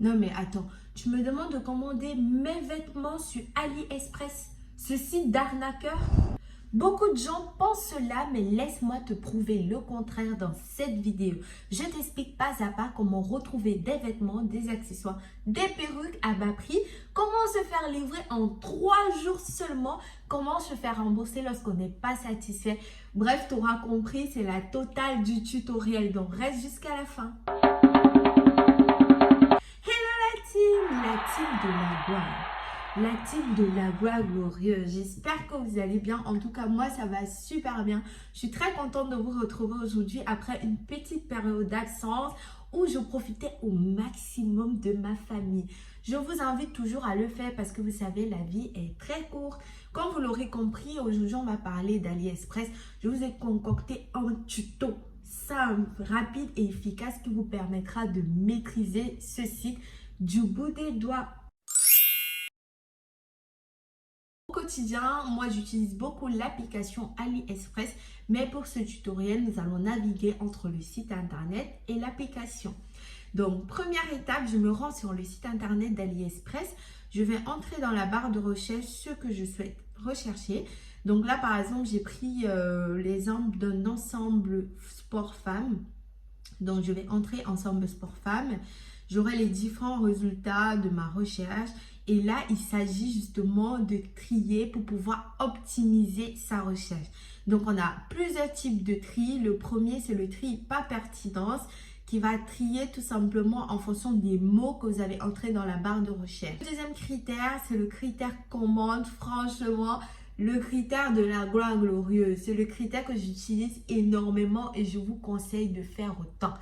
Non mais attends, tu me demandes de commander mes vêtements sur AliExpress, ce site d'arnaqueur? Beaucoup de gens pensent cela, mais laisse-moi te prouver le contraire dans cette vidéo. Je t'explique pas à pas comment retrouver des vêtements, des accessoires, des perruques à bas prix, comment se faire livrer en 3 jours seulement, comment se faire rembourser lorsqu'on n'est pas satisfait. Bref, tu auras compris, c'est la totale du tutoriel, donc reste jusqu'à la fin. La team de la gloire. La team de la gloire glorieuse. J'espère que vous allez bien. En tout cas, moi, ça va super bien. Je suis très contente de vous retrouver aujourd'hui après une petite période d'absence où je profitais au maximum de ma famille. Je vous invite toujours à le faire parce que vous savez, la vie est très courte. Comme vous l'aurez compris, aujourd'hui, on va parler d'AliExpress. Je vous ai concocté un tuto simple, rapide et efficace qui vous permettra de maîtriser ce site du bout des doigts. Au quotidien, moi j'utilise beaucoup l'application AliExpress, mais pour ce tutoriel, nous allons naviguer entre le site internet et l'application. Donc, première étape, je me rends sur le site internet d'AliExpress. Je vais entrer dans la barre de recherche ce que je souhaite rechercher. Donc là, par exemple, j'ai pris l'exemple d'un ensemble sport-femme. Donc, je vais entrer ensemble sport-femme. J'aurai les différents résultats de ma recherche. Et là, il s'agit justement de trier pour pouvoir optimiser sa recherche. Donc, on a plusieurs types de tri. Le premier, c'est le tri par pertinence qui va trier tout simplement en fonction des mots que vous avez entrés dans la barre de recherche. Le deuxième critère, c'est le critère commande. Franchement, le critère de la gloire glorieuse, c'est le critère que j'utilise énormément et je vous conseille de faire autant.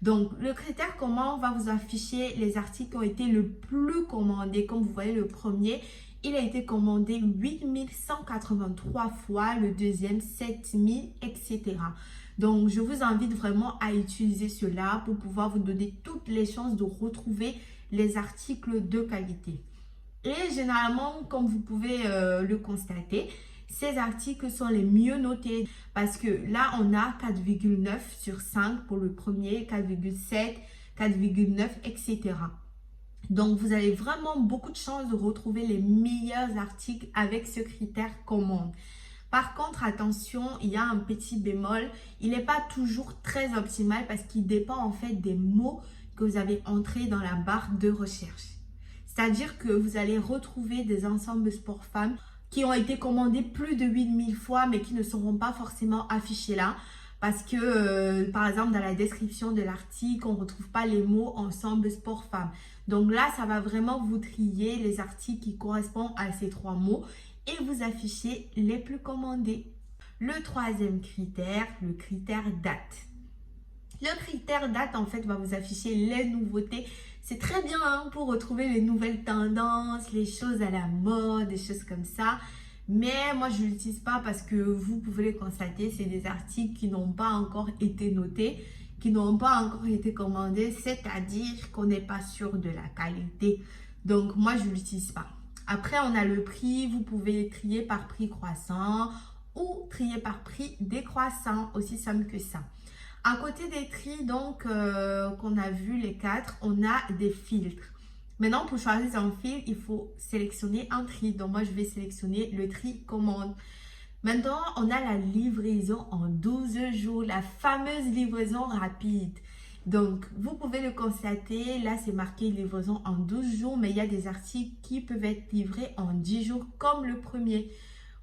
Donc, le critère commande va vous afficher les articles qui ont été le plus commandés. Comme vous voyez, le premier, il a été commandé 8183 fois, le deuxième 7000, etc. Donc, je vous invite vraiment à utiliser cela pour pouvoir vous donner toutes les chances de retrouver les articles de qualité. Et généralement, comme vous pouvez le constater, ces articles sont les mieux notés parce que là, on a 4,9 sur 5 pour le premier, 4,7, 4,9, etc. Donc, vous avez vraiment beaucoup de chances de retrouver les meilleurs articles avec ce critère commande. Par contre, attention, il y a un petit bémol. Il n'est pas toujours très optimal parce qu'il dépend en fait des mots que vous avez entrés dans la barre de recherche. C'est-à-dire que vous allez retrouver des ensembles sport-femmes qui ont été commandés plus de 8000 fois, mais qui ne seront pas forcément affichés là. Parce que, par exemple, dans la description de l'article, on ne retrouve pas les mots ensemble sport-femme. Donc là, ça va vraiment vous trier les articles qui correspondent à ces 3 mots et vous afficher les plus commandés. Le troisième critère, le critère date. Le critère date, en fait, va vous afficher les nouveautés. C'est très bien hein, pour retrouver les nouvelles tendances, les choses à la mode, des choses comme ça. Mais moi, je ne l'utilise pas parce que vous pouvez le constater, c'est des articles qui n'ont pas encore été notés, qui n'ont pas encore été commandés, c'est-à-dire qu'on n'est pas sûr de la qualité. Donc, moi, je ne l'utilise pas. Après, on a le prix. Vous pouvez trier par prix croissant ou trier par prix décroissant, aussi simple que ça. À côté des tris, donc, qu'on a vu les 4, on a des filtres. Maintenant, pour choisir un filtre, il faut sélectionner un tri. Donc, moi, je vais sélectionner le tri commande. Maintenant, on a la livraison en 12 jours, la fameuse livraison rapide. Donc, vous pouvez le constater, là, c'est marqué livraison en 12 jours, mais il y a des articles qui peuvent être livrés en 10 jours, comme le premier.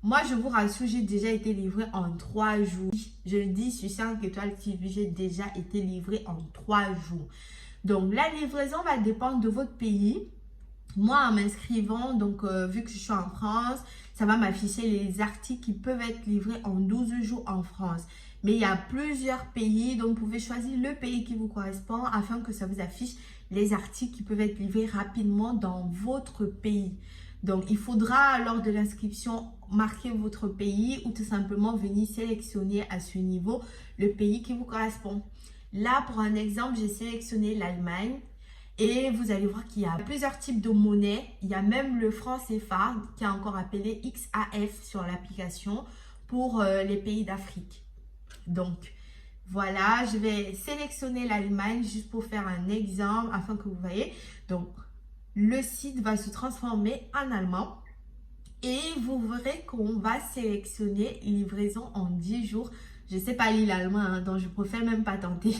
Moi, je vous rassure, j'ai déjà été livré en 3 jours. Je le dis sur 5 étoiles TV, j'ai déjà été livré en 3 jours. Donc, la livraison va dépendre de votre pays. Moi, en m'inscrivant, donc vu que je suis en France, ça va m'afficher les articles qui peuvent être livrés en 12 jours en France. Mais il y a plusieurs pays, donc vous pouvez choisir le pays qui vous correspond afin que ça vous affiche les articles qui peuvent être livrés rapidement dans votre pays. Donc, il faudra lors de l'inscription marquer votre pays ou tout simplement venir sélectionner à ce niveau le pays qui vous correspond. Là, pour un exemple, j'ai sélectionné l'Allemagne et vous allez voir qu'il y a plusieurs types de monnaie. Il y a même le franc CFA qui est encore appelé XAF sur l'application pour les pays d'Afrique. Donc, Voilà, je vais sélectionner l'Allemagne juste pour faire un exemple afin que vous voyez. Donc, le site va se transformer en allemand et vous verrez qu'on va sélectionner livraison en 10 jours. Je ne sais pas lire l'allemand, hein, donc je préfère même pas tenter.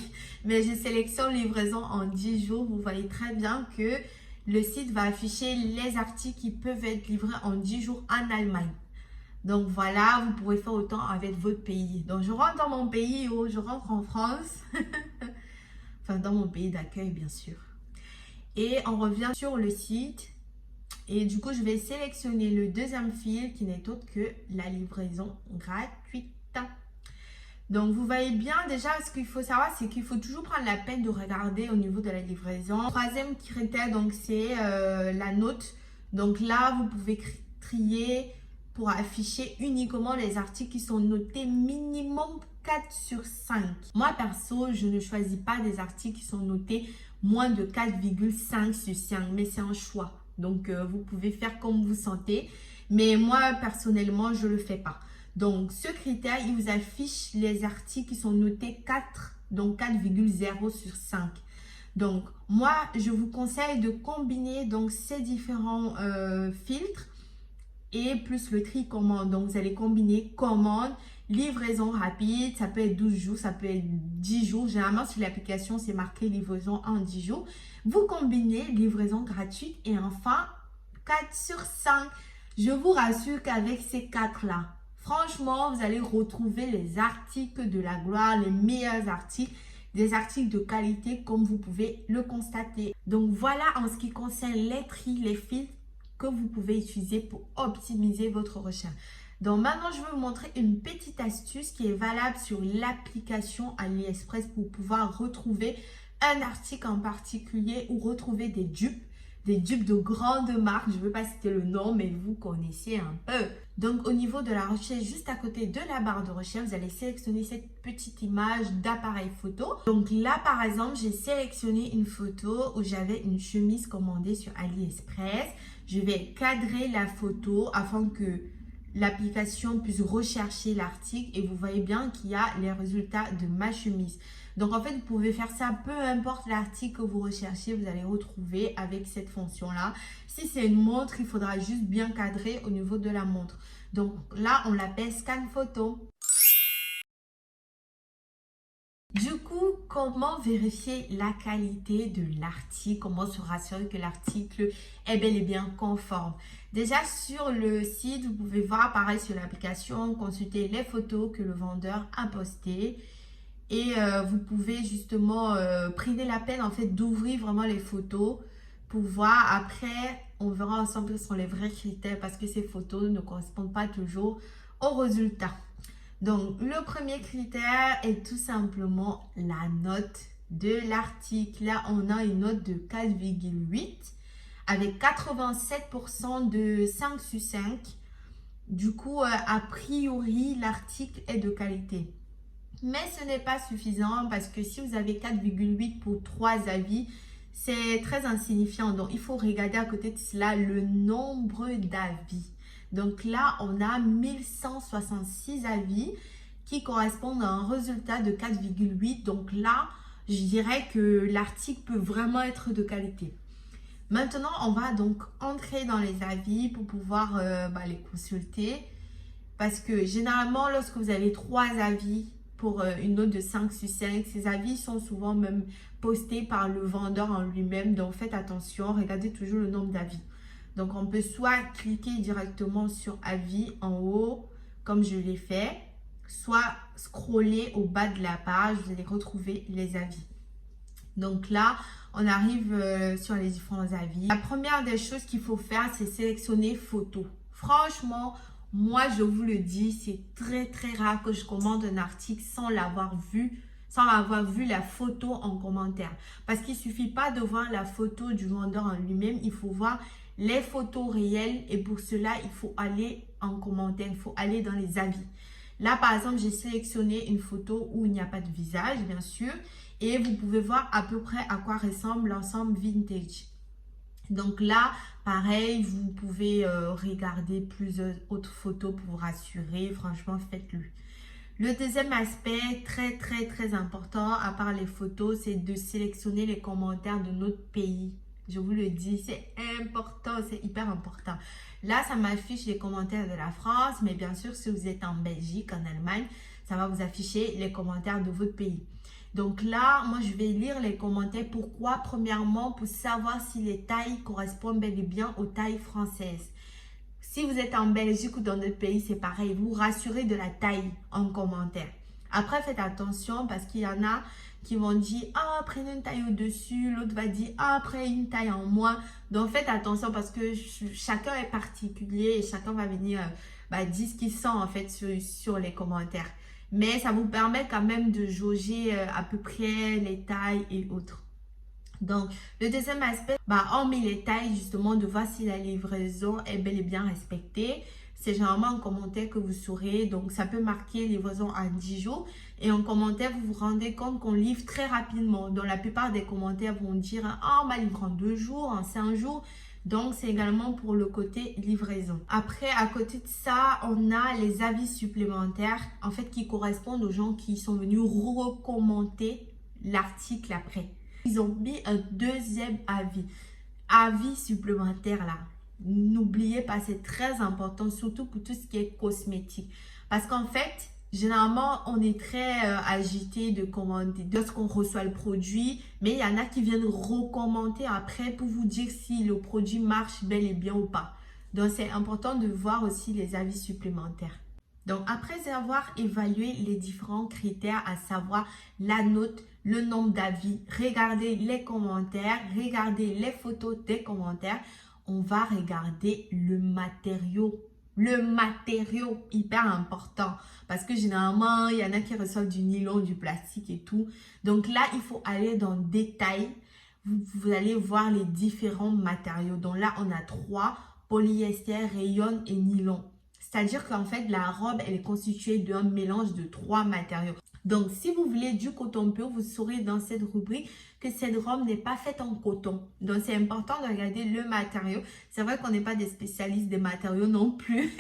Mais je sélectionne livraison en 10 jours. Vous voyez très bien que le site va afficher les articles qui peuvent être livrés en 10 jours en Allemagne. Donc voilà, vous pouvez faire autant avec votre pays. Donc je rentre dans mon pays, je rentre en France. Enfin, dans mon pays d'accueil, bien sûr. Et on revient sur le site. Et du coup, je vais sélectionner le deuxième fil qui n'est autre que la livraison gratuite. Donc, vous voyez bien déjà, ce qu'il faut savoir, c'est qu'il faut toujours prendre la peine de regarder au niveau de la livraison. Troisième critère, donc, c'est la note. Donc là, vous pouvez trier pour afficher uniquement les articles qui sont notés minimum 4 sur 5. Moi, perso, je ne choisis pas des articles qui sont notés moins de 4,5 sur 5, mais c'est un choix. Donc, vous pouvez faire comme vous sentez. Mais moi, personnellement, je ne le fais pas. Donc, ce critère, il vous affiche les articles qui sont notés 4, donc 4,0 sur 5. Donc, moi, je vous conseille de combiner donc, ces différents filtres et plus le tri commande. Donc, vous allez combiner commande, livraison rapide, ça peut être 12 jours, ça peut être 10 jours. Généralement, sur l'application, c'est marqué livraison en 10 jours. Vous combinez livraison gratuite et enfin 4 sur 5. Je vous rassure qu'avec ces 4-là, franchement, vous allez retrouver les articles de la gloire, les meilleurs articles, des articles de qualité comme vous pouvez le constater. Donc voilà en ce qui concerne les tri, les filtres que vous pouvez utiliser pour optimiser votre recherche. Donc maintenant, je vais vous montrer une petite astuce qui est valable sur l'application AliExpress pour pouvoir retrouver un article en particulier ou retrouver des dupes de grandes marques. Je ne veux pas citer le nom, mais vous connaissez un peu. Donc, au niveau de la recherche, juste à côté de la barre de recherche, vous allez sélectionner cette petite image d'appareil photo. Donc là, par exemple, j'ai sélectionné une photo où j'avais une chemise commandée sur AliExpress. Je vais cadrer la photo afin que l'application puisse rechercher l'article et vous voyez bien qu'il y a les résultats de ma chemise. Donc en fait, vous pouvez faire ça, peu importe l'article que vous recherchez, vous allez retrouver avec cette fonction-là. Si c'est une montre, il faudra juste bien cadrer au niveau de la montre. Donc là, on l'appelle scan photo. Du coup, comment vérifier la qualité de l'article? Comment se rassurer que l'article est bel et bien conforme? Déjà, sur le site, vous pouvez voir, pareil sur l'application, consulter les photos que le vendeur a postées. Et vous pouvez justement prendre la peine en fait d'ouvrir vraiment les photos pour voir. Après, on verra ensemble quels sont les vrais critères parce que ces photos ne correspondent pas toujours aux résultats. Donc, le premier critère est tout simplement la note de l'article. Là, on a une note de 4,8 avec 87% de 5 sur 5. Du coup, a priori, l'article est de qualité. Mais ce n'est pas suffisant parce que si vous avez 4,8 pour 3 avis, c'est très insignifiant. Donc, il faut regarder à côté de cela le nombre d'avis. Donc là, on a 1166 avis qui correspondent à un résultat de 4,8. Donc là, je dirais que l'article peut vraiment être de qualité. Maintenant, on va donc entrer dans les avis pour pouvoir les consulter. Parce que généralement, lorsque vous avez 3 avis pour une note de 5 sur 5, ces avis sont souvent même postés par le vendeur en lui-même. Donc, faites attention, regardez toujours le nombre d'avis. Donc, on peut soit cliquer directement sur avis en haut, comme je l'ai fait, soit scroller au bas de la page, vous allez retrouver les avis. Donc là, on arrive sur les différents avis. La première des choses qu'il faut faire, c'est sélectionner photo. Franchement, moi, je vous le dis, c'est très rare que je commande un article sans avoir vu la photo en commentaire. Parce qu'il ne suffit pas de voir la photo du vendeur en lui-même, il faut voir les photos réelles et pour cela, il faut aller en commentaire, il faut aller dans les avis. Là, par exemple, j'ai sélectionné une photo où il n'y a pas de visage, bien sûr, et vous pouvez voir à peu près à quoi ressemble l'ensemble vintage. Donc là, pareil, vous pouvez regarder plusieurs autres photos pour vous rassurer. Franchement, faites-le. Le deuxième aspect très important, à part les photos, c'est de sélectionner les commentaires de notre pays. Je vous le dis, c'est important, c'est hyper important. Là, ça m'affiche les commentaires de la France, mais bien sûr, si vous êtes en Belgique, en Allemagne, ça va vous afficher les commentaires de votre pays. Donc là, moi, je vais lire les commentaires. Pourquoi? Premièrement, pour savoir si les tailles correspondent bel et bien aux tailles françaises. Si vous êtes en Belgique ou dans d'autres pays, c'est pareil. Vous rassurez de la taille en commentaire. Après, faites attention parce qu'il y en a qui vont dire « Ah, prenez une taille au-dessus ». L'autre va dire « Ah, prenez une taille en moins ». Donc, faites attention parce que chacun est particulier et chacun va venir dire ce qu'il sent en fait sur les commentaires. Mais ça vous permet quand même de jauger à peu près les tailles et autres. Donc, le deuxième aspect, hormis les tailles, justement, de voir si la livraison est bel et bien respectée. C'est généralement un commentaire que vous saurez. Donc, ça peut marquer livraison en 10 jours. Et en commentaire, vous vous rendez compte qu'on livre très rapidement. Donc, la plupart des commentaires vont dire « Ah, on m'a livré en 2 jours, en 5 jours ». Donc, c'est également pour le côté livraison. Après, à côté de ça, on a les avis supplémentaires, en fait, qui correspondent aux gens qui sont venus recommenter l'article après. Ils ont mis un deuxième avis supplémentaire là. N'oubliez pas, c'est très important, surtout pour tout ce qui est cosmétique. Parce qu'en fait, généralement, on est très agité de commander lorsqu'on reçoit le produit, mais il y en a qui viennent recommenter après pour vous dire si le produit marche bel et bien ou pas. Donc, c'est important de voir aussi les avis supplémentaires. Donc, après avoir évalué les différents critères, à savoir la note, le nombre d'avis, regardez les commentaires, regardez les photos des commentaires, on va regarder le matériau. Le matériau, hyper important. Parce que généralement, il y en a qui reçoivent du nylon, du plastique et tout. Donc là, il faut aller dans le détail. Vous allez voir les différents matériaux. Donc là, on a 3, polyester, rayon et nylon. C'est-à-dire qu'en fait, la robe, elle est constituée d'un mélange de 3 matériaux. Donc, si vous voulez du coton pur, vous saurez dans cette rubrique que cette robe n'est pas faite en coton. Donc, c'est important de regarder le matériau. C'est vrai qu'on n'est pas des spécialistes des matériaux non plus.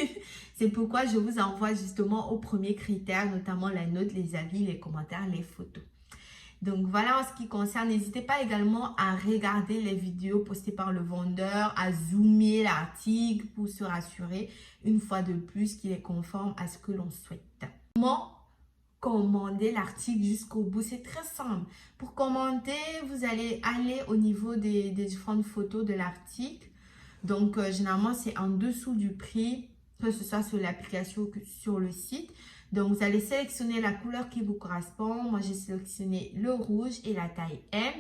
C'est pourquoi je vous envoie justement aux premiers critères, notamment la note, les avis, les commentaires, les photos. Donc, voilà en ce qui concerne. N'hésitez pas également à regarder les vidéos postées par le vendeur, à zoomer l'article pour se rassurer une fois de plus qu'il est conforme à ce que l'on souhaite. Comment commander l'article jusqu'au bout? C'est très simple. Pour commander, vous allez aller au niveau des différentes photos de l'article. Donc, généralement, c'est en dessous du prix, que ce soit sur l'application ou sur le site. Donc, vous allez sélectionner la couleur qui vous correspond. Moi, j'ai sélectionné le rouge et la taille M.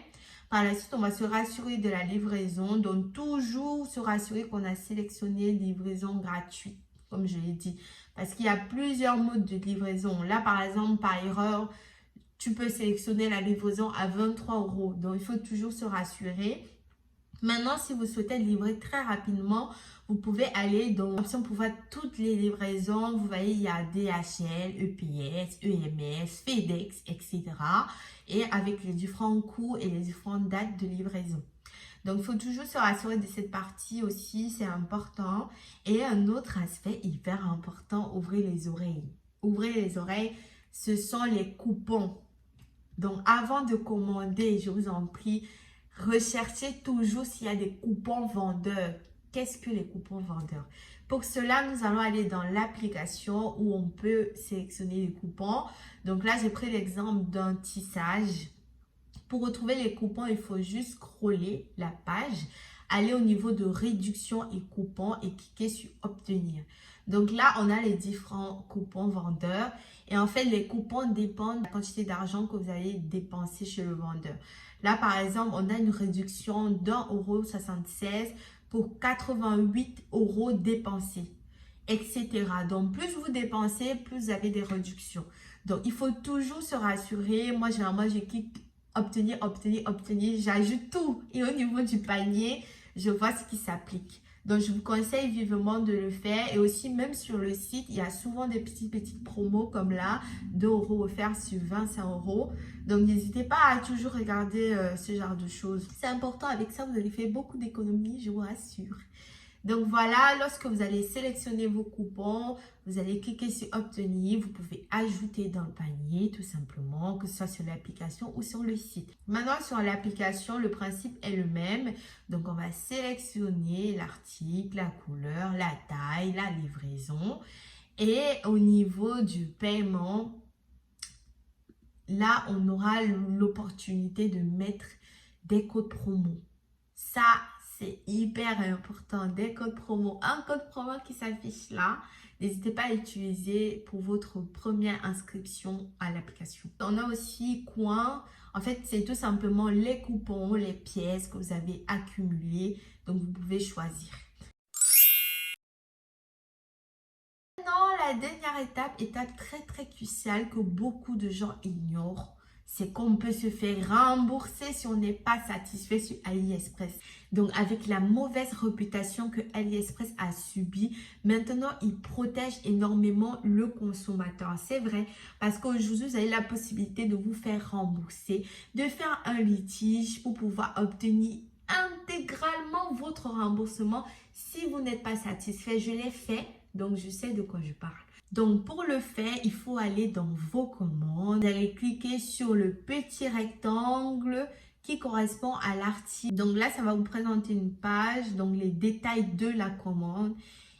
Par la suite, on va se rassurer de la livraison. Donc, toujours se rassurer qu'on a sélectionné livraison gratuite, comme je l'ai dit. Parce qu'il y a plusieurs modes de livraison. Là, par exemple, par erreur, tu peux sélectionner la livraison à 23 €. Donc, il faut toujours se rassurer. Maintenant, si vous souhaitez livrer très rapidement, vous pouvez aller dans l'option pour voir toutes les livraisons. Vous voyez, il y a DHL, EPS, EMS, FedEx, etc. Et avec les différents coûts et les différentes dates de livraison. Donc, il faut toujours se rassurer de cette partie aussi, c'est important. Et un autre aspect hyper important, ouvrez les oreilles. Ouvrez les oreilles, ce sont les coupons. Donc, avant de commander, je vous en prie, recherchez toujours s'il y a des coupons vendeurs. Qu'est-ce que les coupons vendeurs? Pour cela, nous allons aller dans l'application où on peut sélectionner les coupons. Donc là, j'ai pris l'exemple d'un tissage. Pour retrouver les coupons, il faut juste scroller la page, aller au niveau de réduction et coupons et cliquer sur obtenir. Donc là, on a les différents coupons vendeurs et en fait, les coupons dépendent de la quantité d'argent que vous allez dépenser chez le vendeur. Là, par exemple, on a une réduction d'1,76 € pour 88 € dépensés, etc. Donc, plus vous dépensez, plus vous avez des réductions. Donc, il faut toujours se rassurer. Moi, généralement, je clique obtenir, obtenir, obtenir. J'ajoute tout. Et au niveau du panier, je vois ce qui s'applique. Donc, je vous conseille vivement de le faire. Et aussi, même sur le site, il y a souvent des petites promos comme là, 2 € offerts sur 25 €. Donc, n'hésitez pas à toujours regarder ce genre de choses. C'est important. Avec ça, vous allez faire beaucoup d'économies, je vous rassure. Donc voilà, lorsque vous allez sélectionner vos coupons, vous allez cliquer sur obtenir. Vous pouvez ajouter dans le panier tout simplement, que ce soit sur l'application ou sur le site. Maintenant sur l'application, le principe est le même. Donc on va sélectionner l'article, la couleur, la taille, la livraison. Et au niveau du paiement, là on aura l'opportunité de mettre des codes promo. Ça, c'est hyper important. Des codes promo. Un code promo qui s'affiche là. N'hésitez pas à l'utiliser pour votre première inscription à l'application. On a aussi coin. En fait, c'est tout simplement les coupons, les pièces que vous avez accumulées. Donc, vous pouvez choisir. La dernière étape très cruciale que beaucoup de gens ignorent, c'est qu'on peut se faire rembourser si on n'est pas satisfait sur AliExpress. Donc, avec la mauvaise réputation que AliExpress a subie, maintenant, il protège énormément le consommateur. C'est vrai, parce qu'aujourd'hui, vous avez la possibilité de vous faire rembourser, de faire un litige pour pouvoir obtenir intégralement votre remboursement si vous n'êtes pas satisfait. Je l'ai fait. Donc, je sais de quoi je parle. Donc, pour le faire, il faut aller dans vos commandes. Vous allez cliquer sur le petit rectangle qui correspond à l'article. Donc là, ça va vous présenter une page, donc les détails de la commande.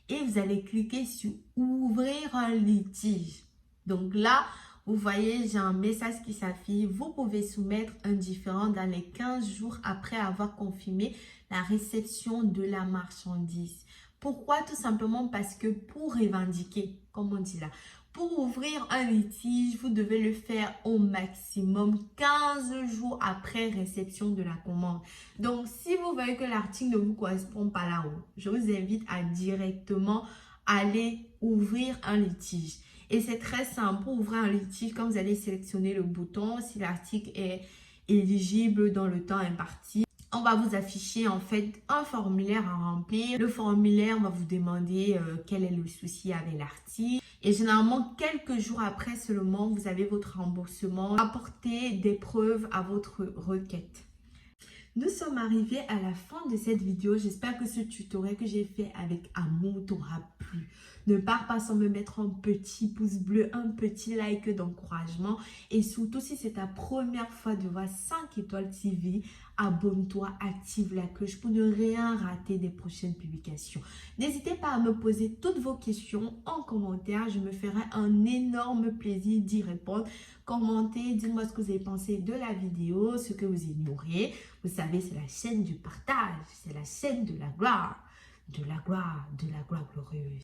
Et vous allez cliquer sur ouvrir un litige. Donc là, vous voyez, j'ai un message qui s'affiche. Vous pouvez soumettre un différend dans les 15 jours après avoir confirmé la réception de la marchandise. Pourquoi? Tout simplement parce que pour revendiquer, comme on dit là, pour ouvrir un litige, vous devez le faire au maximum 15 jours après réception de la commande. Donc, si vous voyez que l'article ne vous correspond pas là-haut, je vous invite à directement aller ouvrir un litige. Et c'est très simple. Pour ouvrir un litige, quand vous allez sélectionner le bouton, si l'article est éligible dans le temps imparti, on va vous afficher en fait un formulaire à remplir. Le formulaire va vous demander quel est le souci avec l'article. Et généralement, quelques jours après seulement, vous avez votre remboursement. Apportez des preuves à votre requête. Nous sommes arrivés à la fin de cette vidéo. J'espère que ce tutoriel que j'ai fait avec amour t'aura plu. Ne pars pas sans me mettre un petit pouce bleu, un petit like d'encouragement. Et surtout, si c'est ta première fois de voir 5 étoiles TV, abonne-toi, active la cloche pour ne rien rater des prochaines publications. N'hésitez pas à me poser toutes vos questions en commentaire. Je me ferai un énorme plaisir d'y répondre. Commentez, dites-moi ce que vous avez pensé de la vidéo, ce que vous ignorez. Vous savez, c'est la chaîne du partage, c'est la chaîne de la gloire glorieuse.